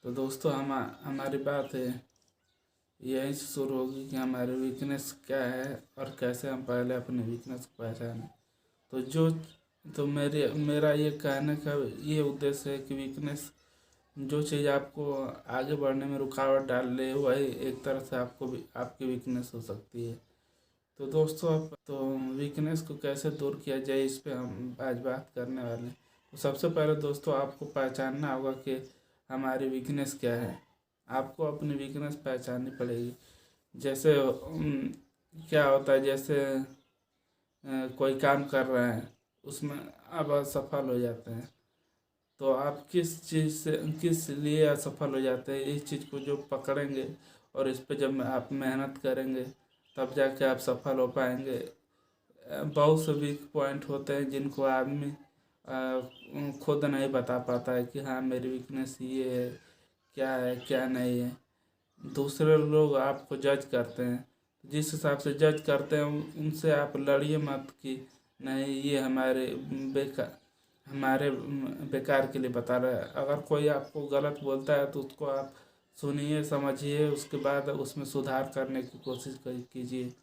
तो दोस्तों हमारी बात है यहीं से शुरू होगी कि हमारे वीकनेस क्या है और कैसे हम पहले अपने वीकनेस को पहचानें। तो जो तो मेरा ये कहने का ये उद्देश्य है कि वीकनेस जो चीज़ आपको आगे बढ़ने में रुकावट डाल रही है वही एक तरह से आपको भी आपकी वीकनेस हो सकती है। तो दोस्तों अब तो वीकनेस को कैसे दूर किया जाए इस पे हम आज बात करने वाले हैं। तो सबसे पहले दोस्तों आपको पहचानना होगा कि हमारी वीकनेस क्या है। आपको अपनी वीकनेस पहचाननी पड़ेगी। जैसे क्या होता है, जैसे कोई काम कर रहे हैं उसमें आप असफल हो जाते हैं, तो आप किस चीज़ से किस लिए असफल हो जाते हैं इस चीज़ को जो पकड़ेंगे और इस पे जब आप मेहनत करेंगे तब जाके आप सफल हो पाएंगे। बहुत से वीक पॉइंट होते हैं जिनको आदमी खुद नहीं बता पाता है कि हाँ मेरी वीकनेस ये है क्या नहीं है। दूसरे लोग आपको जज करते हैं, जिस हिसाब से जज करते हैं उनसे आप लड़िए मत कि नहीं ये हमारे बेकार के लिए बता रहा है। अगर कोई आपको गलत बोलता है तो उसको आप सुनिए समझिए, उसके बाद उसमें सुधार करने की कोशिश कीजिए।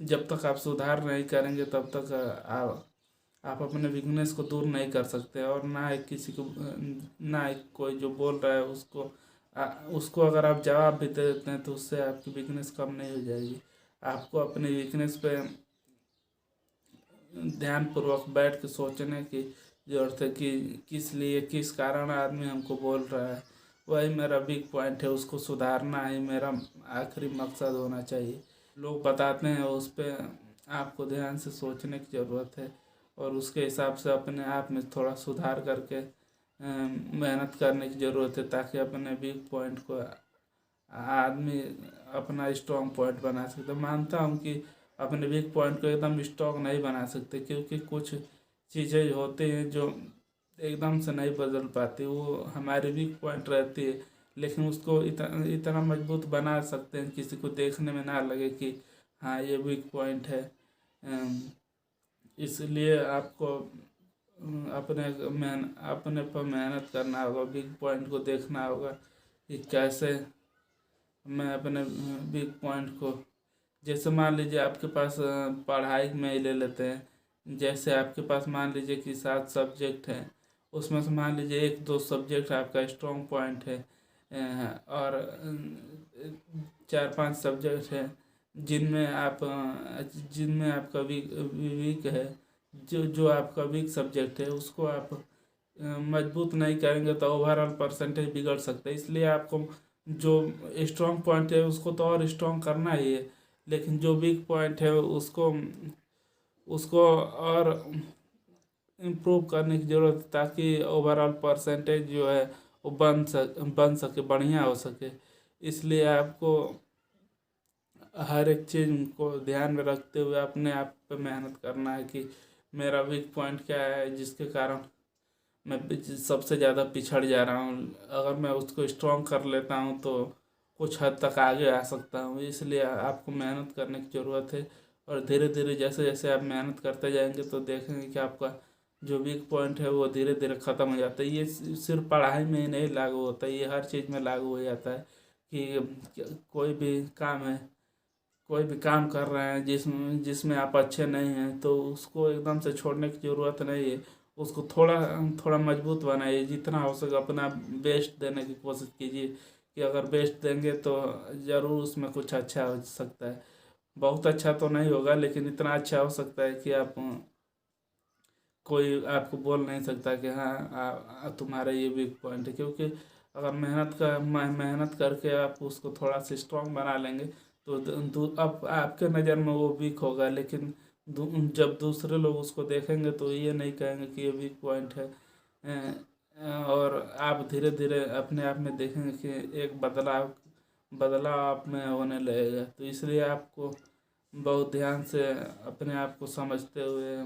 जब तक आप सुधार नहीं करेंगे तब तक आप अपने वीकनेस को दूर नहीं कर सकते। और ना ही किसी को ना ही कोई जो बोल रहा है उसको अगर आप जवाब भी दे देते हैं तो उससे आपकी वीकनेस कम नहीं हो जाएगी। आपको अपनी वीकनेस पे ध्यानपूर्वक बैठ के सोचने की ज़रूरत है कि किस लिए किस कारण आदमी हमको बोल रहा है। वही मेरा वीक पॉइंट है, उसको सुधारना ही मेरा आखिरी मकसद होना चाहिए। लोग बताते हैं उस पर आपको ध्यान से सोचने की ज़रूरत है और उसके हिसाब से अपने आप में थोड़ा सुधार करके मेहनत करने की ज़रूरत है, ताकि अपने वीक पॉइंट को आदमी अपना स्ट्रॉन्ग पॉइंट बना सकते। मानता हूँ कि अपने वीक पॉइंट को एकदम स्ट्रॉन्ग नहीं बना सकते, क्योंकि कुछ चीज़ें होती हैं जो एकदम से नहीं बदल पाती, वो हमारी वीक पॉइंट रहती है। लेकिन उसको इतना मजबूत बना सकते हैं किसी को देखने में ना लगे कि हाँ ये वीक पॉइंट है। इसलिए आपको अपने पर मेहनत करना होगा, वीक पॉइंट को देखना होगा कि कैसे मैं अपने वीक पॉइंट को, जैसे मान लीजिए आपके पास पढ़ाई में ही ले लेते हैं। जैसे आपके पास मान लीजिए कि 7 सब्जेक्ट हैं, उसमें से मान लीजिए 1-2 सब्जेक्ट आपका स्ट्रॉन्ग पॉइंट है और 4-5 सब्जेक्ट है जिनमें आपका वीक है। जो आपका वीक सब्जेक्ट है उसको आप मजबूत नहीं करेंगे तो ओवरऑल परसेंटेज बिगड़ सकता है। इसलिए आपको जो स्ट्रॉन्ग पॉइंट है उसको तो और स्ट्रॉन्ग करना ही है, लेकिन जो वीक पॉइंट है उसको उसको और इम्प्रूव करने की ज़रूरत है, ताकि ओवरऑल परसेंटेज जो है वो बन सके, बढ़िया हो सके। इसलिए आपको हर एक चीज़ को ध्यान में रखते हुए अपने आप पे मेहनत करना है कि मेरा वीक पॉइंट क्या है जिसके कारण मैं सबसे ज़्यादा पिछड़ जा रहा हूँ। अगर मैं उसको स्ट्रॉन्ग कर लेता हूँ तो कुछ हद तक आगे आ सकता हूँ। इसलिए आपको मेहनत करने की ज़रूरत है और धीरे धीरे जैसे जैसे आप मेहनत करते जाएंगे तो देखेंगे कि आपका जो वीक पॉइंट है वो धीरे धीरे ख़त्म हो जाता है। ये सिर्फ पढ़ाई में ही नहीं लागू होता, ये हर चीज़ में लागू हो जाता है कि कोई भी काम कर रहे हैं जिसमें आप अच्छे नहीं हैं तो उसको एकदम से छोड़ने की ज़रूरत नहीं है। उसको थोड़ा थोड़ा मजबूत बनाइए, जितना हो सके अपना बेस्ट देने की कोशिश कीजिए कि अगर बेस्ट देंगे तो ज़रूर उसमें कुछ अच्छा हो सकता है। बहुत अच्छा तो नहीं होगा लेकिन इतना अच्छा हो सकता है कि आप कोई आपको बोल नहीं सकता कि हाँ तुम्हारा ये वीक पॉइंट है। क्योंकि अगर मेहनत करके आप उसको थोड़ा सा स्ट्रॉन्ग बना लेंगे तो अब आपके नज़र में वो वीक होगा, लेकिन जब दूसरे लोग उसको देखेंगे तो ये नहीं कहेंगे कि ये वीक पॉइंट है। और आप धीरे धीरे अपने आप में देखेंगे कि एक बदलाव बदलाव आप में होने लगेगा। तो इसलिए आपको बहुत ध्यान से अपने आप को समझते हुए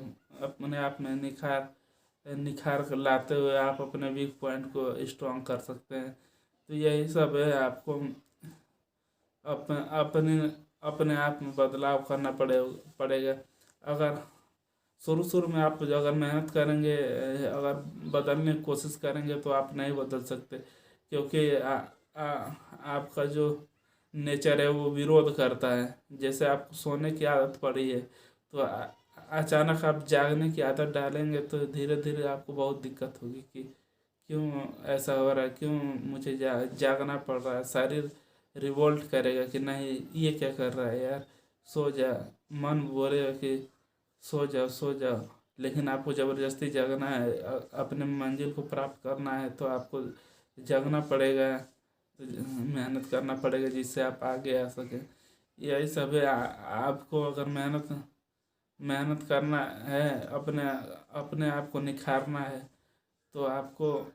अपने आप में निखार कर लाते हुए आप अपने वीक पॉइंट को स्ट्रॉन्ग कर सकते हैं। तो यही सब है, आपको अपने अपने आप में बदलाव करना पड़ेगा। अगर शुरू शुरू में आप अगर मेहनत करेंगे, अगर बदलने की कोशिश करेंगे तो आप नहीं बदल सकते। क्योंकि आपका जो नेचर है वो विरोध करता है। जैसे आपको सोने की आदत पड़ी है, तो अचानक आप जागने की आदत डालेंगे तो धीरे धीरे आपको बहुत दिक्कत होगी कि क्यों ऐसा हो रहा है, क्यों मुझे जागना पड़ रहा है। शरीर रिवोल्ट करेगा कि नहीं, ये क्या कर रहा है यार, सो जा। मन बोलेगा कि सो जाओ। लेकिन आपको ज़बरदस्ती जगना है, अपने मंजिल को प्राप्त करना है, तो आपको जगना पड़ेगा, मेहनत करना पड़ेगा जिससे आप आगे आ सकें। यही सब है। आपको अगर मेहनत मेहनत करना है, अपने अपने आप को निखारना है, तो आपको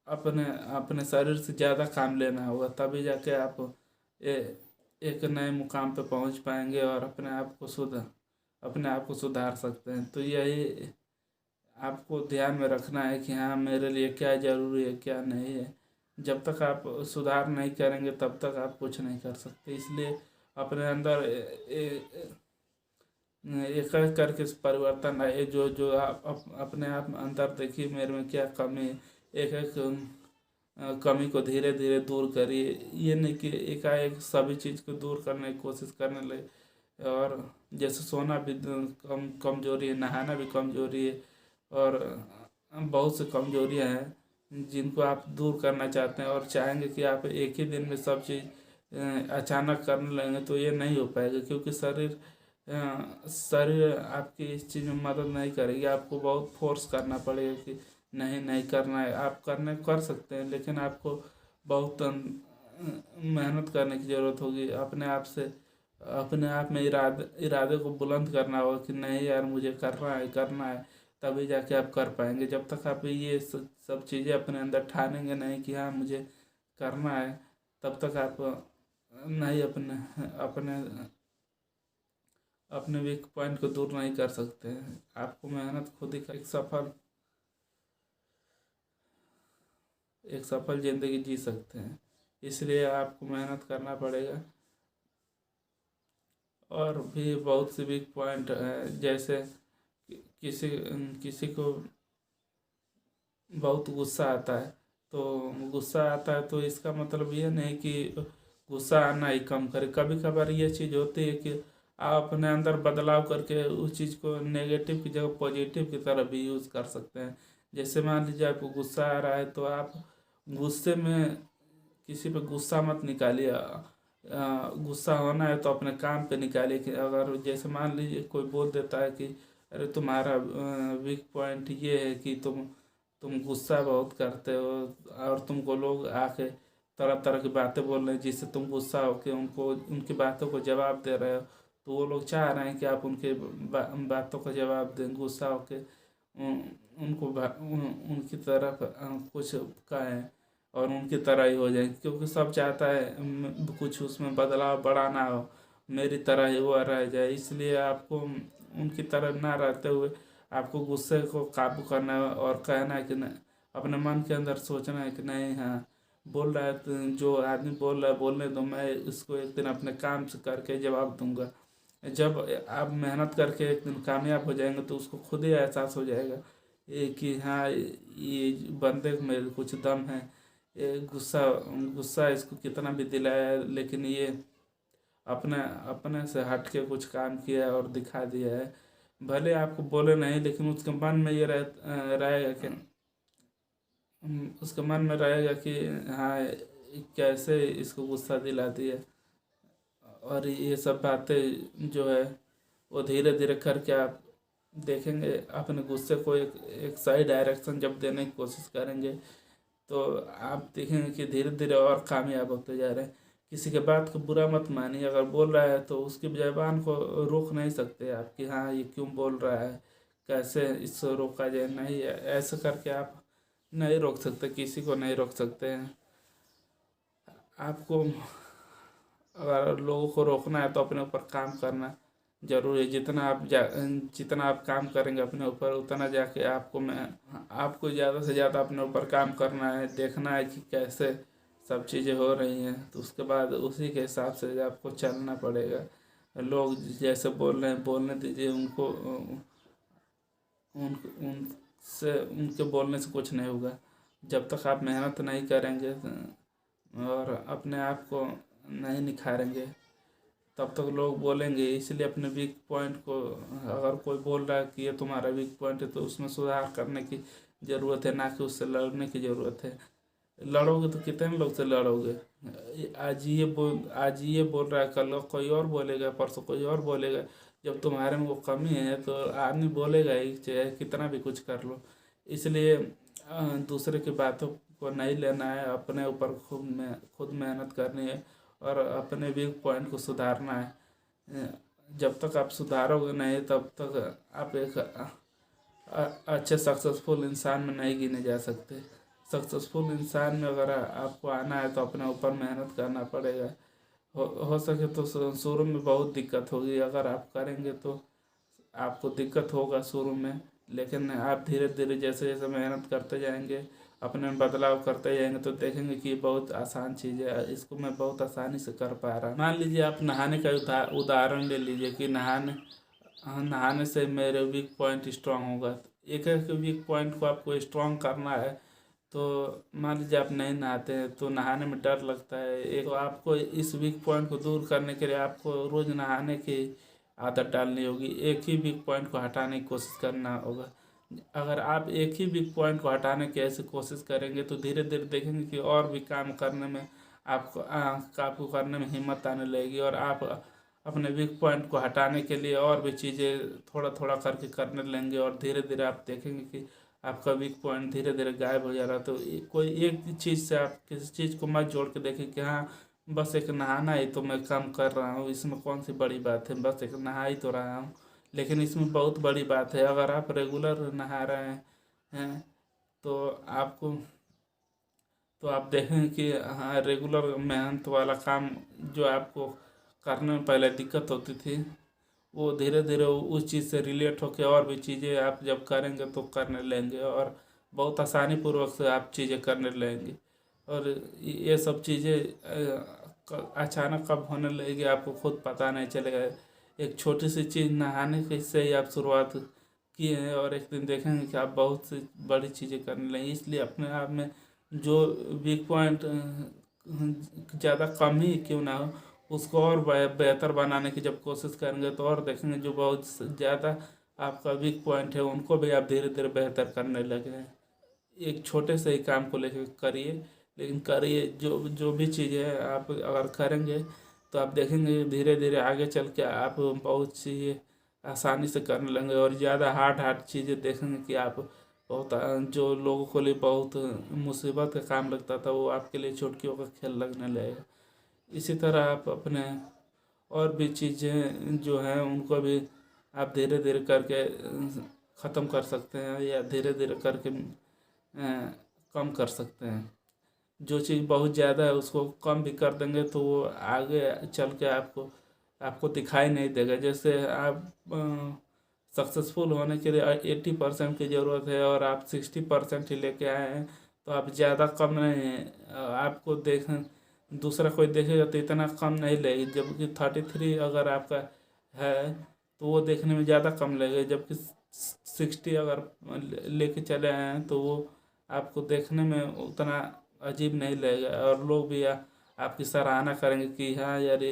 अपने अपने शरीर से ज़्यादा काम लेना होगा, तभी जाके आप एक नए मुकाम पे पहुंच पाएंगे और अपने आप को सुधार सकते हैं। तो यही आपको ध्यान में रखना है कि हाँ, मेरे लिए क्या ज़रूरी है, क्या नहीं है। जब तक आप सुधार नहीं करेंगे तब तक आप कुछ नहीं कर सकते। इसलिए अपने अंदर एक एक करके परिवर्तन आए। जो जो आप अपने आप में अंदर देखिए, मेरे में क्या कमी है, एक एक कमी को धीरे धीरे दूर करिए। ये नहीं कि एकाएक सभी चीज़ को दूर करने की कोशिश करने लगे। और जैसे सोना भी कमजोरी है, नहाना भी कमजोरी है, और बहुत सी कमजोरियां हैं जिनको आप दूर करना चाहते हैं और चाहेंगे कि आप एक ही दिन में सब चीज़ अचानक करने लगेंगे, तो ये नहीं हो पाएगा। क्योंकि शरीर आपकी इस चीज़ में मदद नहीं करेगी। आपको बहुत फोर्स करना पड़ेगा कि नहीं नहीं करना है। आप कर सकते हैं, लेकिन आपको बहुत मेहनत करने की ज़रूरत होगी। अपने आप में इरादे को बुलंद करना होगा कि नहीं यार, मुझे करना है। तभी जाके आप कर पाएंगे। जब तक आप ये सब चीज़ें अपने अंदर ठानेंगे नहीं कि हाँ, मुझे करना है, तब तक आप नहीं अपने अपने अपने वीक पॉइंट को दूर नहीं कर सकते हैं। आपको मेहनत खुद ही एक सफल ज़िंदगी जी सकते हैं। इसलिए आपको मेहनत करना पड़ेगा। और भी बहुत से वीक पॉइंट है, जैसे किसी किसी को बहुत गुस्सा आता है, तो इसका मतलब ये नहीं कि गुस्सा आना ही कम करे। कभी कभार ये चीज़ होती है कि आप अपने अंदर बदलाव करके उस चीज़ को नेगेटिव की जगह पॉजिटिव की तरह भी यूज़ कर सकते हैं। जैसे मान लीजिए आपको गुस्सा आ रहा है, तो आप गुस्से में किसी पे गुस्सा मत निकालिए। गुस्सा होना है तो अपने काम पे निकालिए। कि अगर जैसे मान लीजिए कोई बोल देता है कि अरे, तुम्हारा वीक पॉइंट ये है कि तुम गुस्सा बहुत करते हो, और तुमको लोग आके तरह तरह की बातें बोल रहे हैं जिससे तुम गुस्सा होकर उनकी बातों को जवाब दे रहे हो। तो वो लोग चाह रहे हैं कि आप उनके बातों का जवाब दें, गुस्सा होके उनकी तरफ कुछ कहें और उनकी तरह ही हो जाए। क्योंकि सब चाहता है कुछ उसमें बदलाव बढ़ाना हो, मेरी तरह ही वो रह जाए। इसलिए आपको उनकी तरह ना रहते हुए आपको गुस्से को काबू करना है और कहना है कि नहीं, अपने मन के अंदर सोचना है कि नहीं, हाँ, बोल रहा है तो जो आदमी बोल रहा है बोलने दो, मैं इसको एक दिन अपने काम से करके जवाब दूंगा। जब आप मेहनत करके एक दिन कामयाब हो जाएंगे तो उसको खुद ही एहसास हो जाएगा कि हाँ, ये बंदे में कुछ दम है। ये गुस्सा गुस्सा इसको कितना भी दिलाया है, लेकिन ये अपने अपने से हट के कुछ काम किया है और दिखा दिया है। भले आपको बोले नहीं, लेकिन उसके मन में ये रहेगा कि उसके मन में रहेगा कि हाँ, कैसे इसको गुस्सा दिला दिया। और ये सब बातें जो है वो धीरे धीरे करके आप देखेंगे। अपने गुस्से को एक सही डायरेक्शन जब देने की कोशिश करेंगे, तो आप देखेंगे कि धीरे धीरे और कामयाब होते जा रहे हैं। किसी के बात को बुरा मत मानिए। अगर बोल रहा है तो उसकी ज़बान को रोक नहीं सकते आप कि हाँ, ये क्यों बोल रहा है, कैसे इसको रोका जाए। नहीं, ऐसे करके आप नहीं रोक सकते, किसी को नहीं रोक सकते हैं। आपको अगर लोगों को रोकना है तो अपने ऊपर काम करना जरूरी है। जितना आप काम करेंगे अपने ऊपर, उतना जाके आपको ज़्यादा से ज़्यादा अपने ऊपर काम करना है। देखना है कि कैसे सब चीज़ें हो रही हैं, तो उसके बाद उसी के हिसाब से आपको चलना पड़ेगा। लोग जैसे बोल रहे हैं बोलने दीजिए उनको। उनसे उनके बोलने से कुछ नहीं होगा। जब तक आप मेहनत नहीं करेंगे और अपने आप को नहीं निखारेंगे तब तक लोग बोलेंगे। इसलिए अपने वीक पॉइंट को, अगर कोई बोल रहा है कि ये तुम्हारा वीक पॉइंट है तो उसमें सुधार करने की ज़रूरत है, ना कि उससे लड़ने की ज़रूरत है। लड़ोगे तो कितने लोग से लड़ोगे? आज ये बोल रहा है, कल को कोई और बोलेगा, परसों कोई और बोलेगा। जब तुम्हारे में वो कमी है तो आदमी बोलेगा ही, चाहे कितना भी कुछ कर लो। इसलिए दूसरे की बातों को नहीं लेना है, अपने ऊपर खुद मेहनत करनी है और अपने वीक पॉइंट को सुधारना है। जब तक आप सुधारोगे नहीं तब तक आप एक अच्छे सक्सेसफुल इंसान में नहीं गिने जा सकते। सक्सेसफुल इंसान में अगर आपको आना है तो अपने ऊपर मेहनत करना पड़ेगा। हो सके तो शुरू में बहुत दिक्कत होगी, अगर आप करेंगे तो आपको दिक्कत होगा शुरू में, लेकिन आप धीरे धीरे जैसे जैसे मेहनत करते जाएंगे, अपने में बदलाव करते जाएंगे तो देखेंगे कि ये बहुत आसान चीज़ है, इसको मैं बहुत आसानी से कर पा रहा हूँ। मान लीजिए आप नहाने का उदाहरण ले लीजिए कि नहाने से मेरे वीक पॉइंट स्ट्रांग होगा। एक एक वीक पॉइंट को आपको स्ट्रांग करना है तो मान लीजिए आप नहीं नहाते हैं तो नहाने में डर लगता है। एक आपको इस वीक पॉइंट को दूर करने के लिए आपको रोज़ नहाने की आदत डालनी होगी, एक ही वीक पॉइंट को हटाने की कोशिश करना होगा। अगर आप एक ही वीक पॉइंट को हटाने की ऐसी कोशिश करेंगे तो धीरे धीरे देखेंगे कि और भी काम करने में आपको करने में हिम्मत आने लगेगी और आप अपने वीक पॉइंट को हटाने के लिए और भी चीज़ें थोड़ा थोड़ा करके करने लगेंगे और धीरे धीरे आप देखेंगे कि आपका वीक पॉइंट धीरे धीरे गायब हो जा रहा है। तो कोई एक चीज़ से आप किसी चीज़ को मत जोड़ के देखें कि हाँ बस एक नहाना ही तो मैं काम कर रहा हूँ, इसमें कौन सी बड़ी बात है, बस एक नहा ही तो रहा हूँ। लेकिन इसमें बहुत बड़ी बात है, अगर आप रेगुलर नहा रहे हैं तो आपको तो आप देखेंगे कि हाँ रेगुलर मेहनत वाला काम जो आपको करने में पहले दिक्कत होती थी वो धीरे धीरे उस चीज़ से रिलेट होकर और भी चीज़ें आप जब करेंगे तो करने लगेंगे और बहुत आसानी पूर्वक से आप चीज़ें करने लगेंगे। और ये सब चीज़ें अचानक कब होने लगेगी आपको खुद पता नहीं चलेगा। एक छोटी सी चीज़ नहाने के से ही आप शुरुआत किए हैं और एक दिन देखेंगे कि आप बहुत सी बड़ी चीज़ें करने लगेंगे। इसलिए अपने आप में जो वीक पॉइंट ज़्यादा कम ही क्यों ना हो उसको और बेहतर बनाने की जब कोशिश करेंगे तो और देखेंगे जो बहुत ज़्यादा आपका वीक पॉइंट है उनको भी आप धीरे धीरे बेहतर करने लगे हैं। एक छोटे से ही काम को लेकर करिए, लेकिन करिए जो जो भी चीज़ है आप अगर करेंगे तो आप देखेंगे धीरे धीरे आगे चल के आप बहुत चीज़ें आसानी से करने लगेंगे और ज़्यादा हार्ड हार्ड चीज़ें देखेंगे कि आप बहुत जो लोगों के लिए बहुत मुसीबत का काम लगता था वो आपके लिए चुटकियों का खेल लगने लगेगा। इसी तरह आप अपने और भी चीज़ें जो हैं उनको भी आप धीरे धीरे करके ख़त्म कर सकते हैं या धीरे धीरे करके कम कर सकते हैं। जो चीज़ बहुत ज़्यादा है उसको कम भी कर देंगे तो वो आगे चल के आपको आपको दिखाई नहीं देगा। जैसे आप सक्सेसफुल होने के लिए 80% की ज़रूरत है और आप 60% ही लेके आए हैं तो आप ज़्यादा कम नहीं हैं। आपको दूसरा कोई देखेगा तो इतना कम नहीं लगेगी, जबकि 33 अगर आपका है तो वो देखने में ज़्यादा कम लगेगा, जबकि 60 अगर लेके चले आए हैं तो वो आपको देखने में उतना अजीब नहीं लगेगा और लोग भी आपकी सराहना करेंगे कि हाँ यार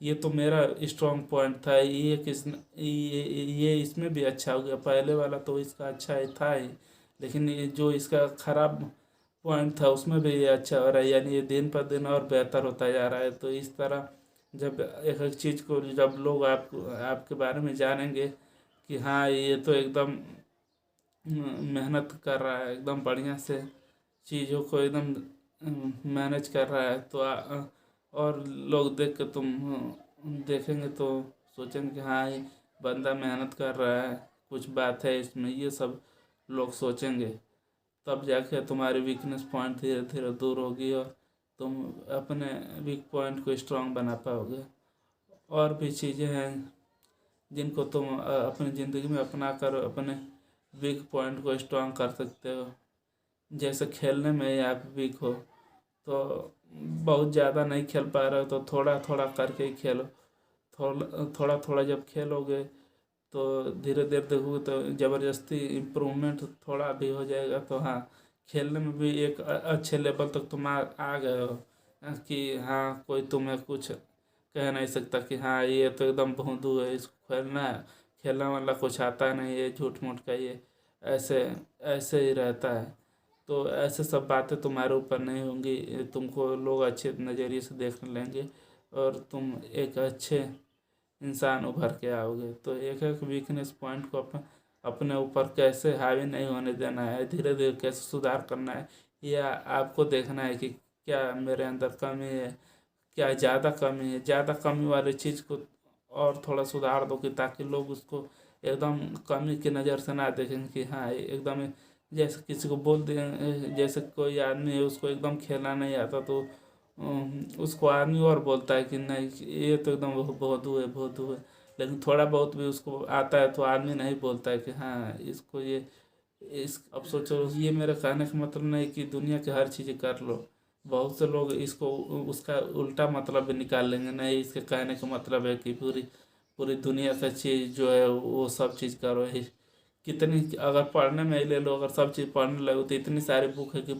ये तो मेरा स्ट्रॉन्ग पॉइंट था, ये इसमें भी अच्छा हो गया, पहले वाला तो इसका अच्छा ही था ही लेकिन ये जो इसका खराब पॉइंट था उसमें भी ये अच्छा हो रहा है, यानी ये दिन पर दिन और बेहतर होता जा रहा है। तो इस तरह जब एक एक चीज़ को जब लोग आपके बारे में जानेंगे कि हाँ ये तो एकदम मेहनत कर रहा है, एकदम बढ़िया से चीज़ों को एकदम मैनेज कर रहा है तो और लोग देख के तुम देखेंगे तो सोचेंगे कि हाँ ये बंदा मेहनत कर रहा है, कुछ बात है इसमें, ये सब लोग सोचेंगे। तब जाके तुम्हारी वीकनेस पॉइंट धीरे धीरे दूर होगी और तुम अपने वीक पॉइंट को स्ट्रांग बना पाओगे। और भी चीज़ें हैं जिनको तुम अपनी ज़िंदगी में अपना कर अपने वीक पॉइंट को स्ट्रांग कर सकते हो। जैसे खेलने में ही आप वीक हो तो बहुत ज़्यादा नहीं खेल पा रहे हो तो थोड़ा थोड़ा करके ही खेलो। थोड़ा थोड़ा जब खेलोगे तो धीरे धीरे देखोगे तो ज़बरदस्ती इम्प्रूवमेंट थोड़ा भी हो जाएगा तो हाँ खेलने में भी एक अच्छे लेवल तक तुम आ गए हो, कि हाँ कोई तुम्हें कुछ कह नहीं सकता कि हाँ ये तो एकदम भोंदू है, इसको खेलना वाला कुछ आता नहीं है, झूठ मूठ का ये ऐसे ऐसे ही रहता है। तो ऐसे सब बातें तुम्हारे ऊपर नहीं होंगी, तुमको लोग अच्छे नज़रिए से देखने लेंगे और तुम एक अच्छे इंसान उभर के आओगे। तो एक एक वीकनेस पॉइंट को अपने ऊपर कैसे हावी नहीं होने देना है, धीरे धीरे कैसे सुधार करना है, या आपको देखना है कि क्या मेरे अंदर कमी है, क्या ज़्यादा कमी है, ज़्यादा कमी वाली चीज़ को और थोड़ा सुधार दो कि ताकि लोग उसको एकदम कमी की नज़र से ना देखें कि हाँ एकदम, जैसे किसी को बोल दें, जैसे कोई आदमी है उसको एकदम खेलना नहीं आता तो उसको आदमी और बोलता है कि नहीं ये तो एकदम भोंदू है भोंदू है। लेकिन थोड़ा बहुत भी उसको आता है तो आदमी नहीं बोलता है कि हाँ इसको ये इस अब सोचो, ये मेरा कहने का मतलब नहीं कि दुनिया की हर चीज़ कर लो। बहुत से लोग इसको उसका उल्टा मतलब भी निकाल लेंगे, नहीं इसके कहने का मतलब है कि पूरी पूरी दुनिया का चीज़ जो है वो सब चीज़ करो ही। कितनी अगर पढ़ने में ही ले लो, अगर सब चीज़ पढ़ने लगो तो इतनी सारी बुक है कि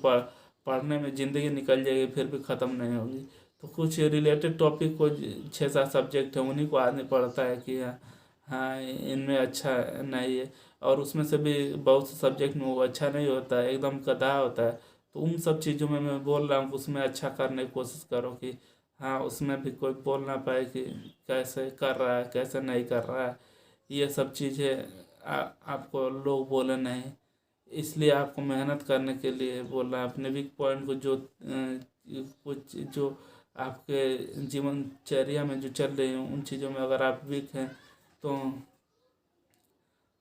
पढ़ने में ज़िंदगी निकल जाएगी फिर भी ख़त्म नहीं होगी। तो कुछ रिलेटेड टॉपिक को 6-7 सब्जेक्ट है उन्हीं को आदमी पढ़ता है कि हाँ इनमें अच्छा नहीं है, और उसमें से भी बहुत से सब्जेक्ट में वो अच्छा नहीं होता है, एकदम गधा होता है। तो उन सब चीज़ों में मैं बोल रहा हूँ उसमें अच्छा करने की कोशिश करो कि हाँ उसमें भी कोई बोल ना पाए कि कैसे कर रहा है कैसे नहीं कर रहा है। ये सब चीज़ें आपको लोग बोले नहीं, इसलिए आपको मेहनत करने के लिए बोल रहा है। अपने वीक पॉइंट को जो कुछ जो आपके जीवनचर्या में जो चल रही हैं उन चीज़ों में अगर आप वीक हैं तो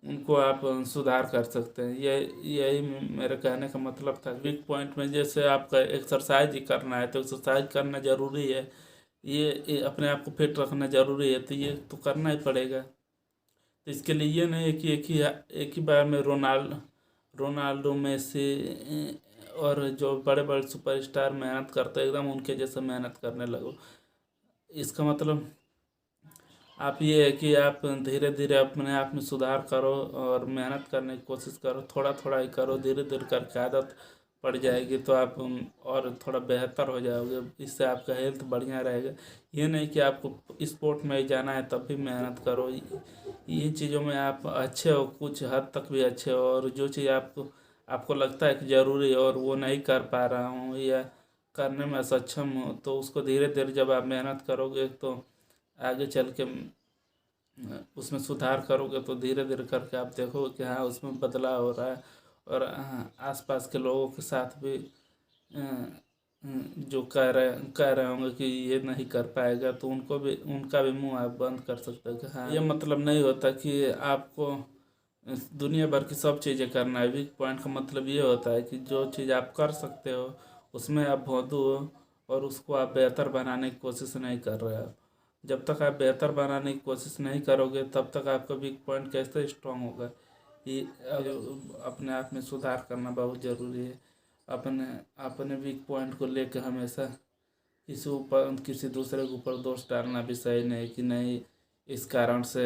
उनको आप सुधार कर सकते हैं। यही मेरे कहने का मतलब था। वीक पॉइंट में जैसे आपका एक्सरसाइज ही करना है तो एक्सरसाइज करना ज़रूरी है, ये अपने आप को फिट रखना ज़रूरी है, तो ये तो करना ही पड़ेगा। तो इसके लिए ये नहीं है कि एक ही बार में रोनाल्डो मेसी और जो बड़े बड़े सुपरस्टार मेहनत करते हैं एकदम उनके जैसे मेहनत करने लगो। इसका मतलब आप ये है कि आप धीरे धीरे अपने आप में सुधार करो और मेहनत करने की कोशिश करो, थोड़ा थोड़ा ही करो, धीरे धीरे करके आदत पड़ जाएगी तो आप और थोड़ा बेहतर हो जाओगे, इससे आपका हेल्थ बढ़िया रहेगा। ये नहीं कि आपको स्पोर्ट में ही जाना है तब भी मेहनत करो, इन चीज़ों में आप अच्छे हो कुछ हद तक भी अच्छे हो, और जो चीज़ आपको आपको लगता है कि ज़रूरी है और वो नहीं कर पा रहा हूँ या करने में सक्षम हो तो उसको धीरे धीरे जब आप मेहनत करोगे तो आगे चल के उसमें सुधार करोगे तो धीरे धीरे करके आप देखोगे कि हाँ उसमें बदलाव हो रहा है। और आसपास के लोगों के साथ भी जो कह रहे होंगे कि ये नहीं कर पाएगा तो उनका भी मुंह आप बंद कर सकते हो कि हाँ ये मतलब नहीं होता कि आपको दुनिया भर की सब चीज़ें करना है। वीक पॉइंट का मतलब ये होता है कि जो चीज़ आप कर सकते हो उसमें आप भोंदू हो और उसको आप बेहतर बनाने की कोशिश नहीं कर रहे हो। जब तक आप बेहतर बनाने की कोशिश नहीं करोगे तब तक आपका वीक पॉइंट कैसे स्ट्रांग होगा। ये अपने आप में सुधार करना बहुत ज़रूरी है। अपने अपने वीक पॉइंट को लेकर हमेशा किसी दूसरे के ऊपर दोष डालना भी सही नहीं कि नहीं इस कारण से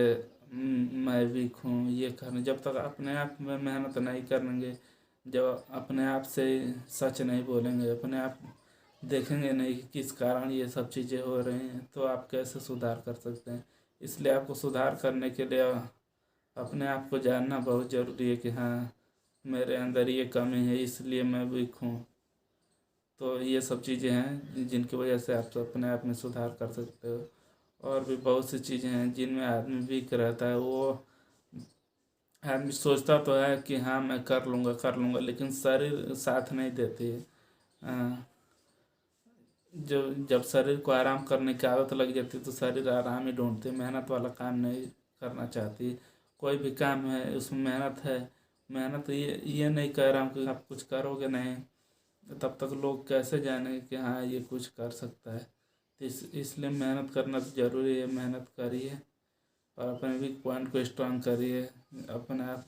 मैं वीक हूँ ये करने। जब तक अपने आप में मेहनत नहीं करेंगे, जब अपने आप से सच नहीं बोलेंगे, अपने आप देखेंगे नहीं कि किस कारण ये सब चीज़ें हो रही हैं तो आप कैसे सुधार कर सकते हैं। इसलिए आपको सुधार करने के लिए अपने आप को जानना बहुत ज़रूरी है कि हाँ मेरे अंदर ये कमी है इसलिए मैं वीक हूँ। तो ये सब चीज़ें हैं जिनकी वजह से आप तो अपने आप में सुधार कर सकते हो। और भी बहुत सी चीज़ें हैं जिनमें आदमी वीक रहता है, वो आदमी सोचता तो है कि हाँ मैं कर लूँगा लेकिन शरीर साथ नहीं देती है। अ, जब शरीर को आराम करने की आदत लग जाती है तो शरीर आराम ही ढूंढती है, मेहनत वाला काम नहीं करना चाहती। कोई भी काम है उसमें मेहनत है, मेहनत ये नहीं कह रहा हूँ कि आप कुछ करोगे नहीं तब तक लोग कैसे जाने कि हाँ ये कुछ कर सकता है। तो इसलिए मेहनत करना तो ज़रूरी है, मेहनत करिए और अपने वीक पॉइंट को स्ट्रांग करिए, अपने आप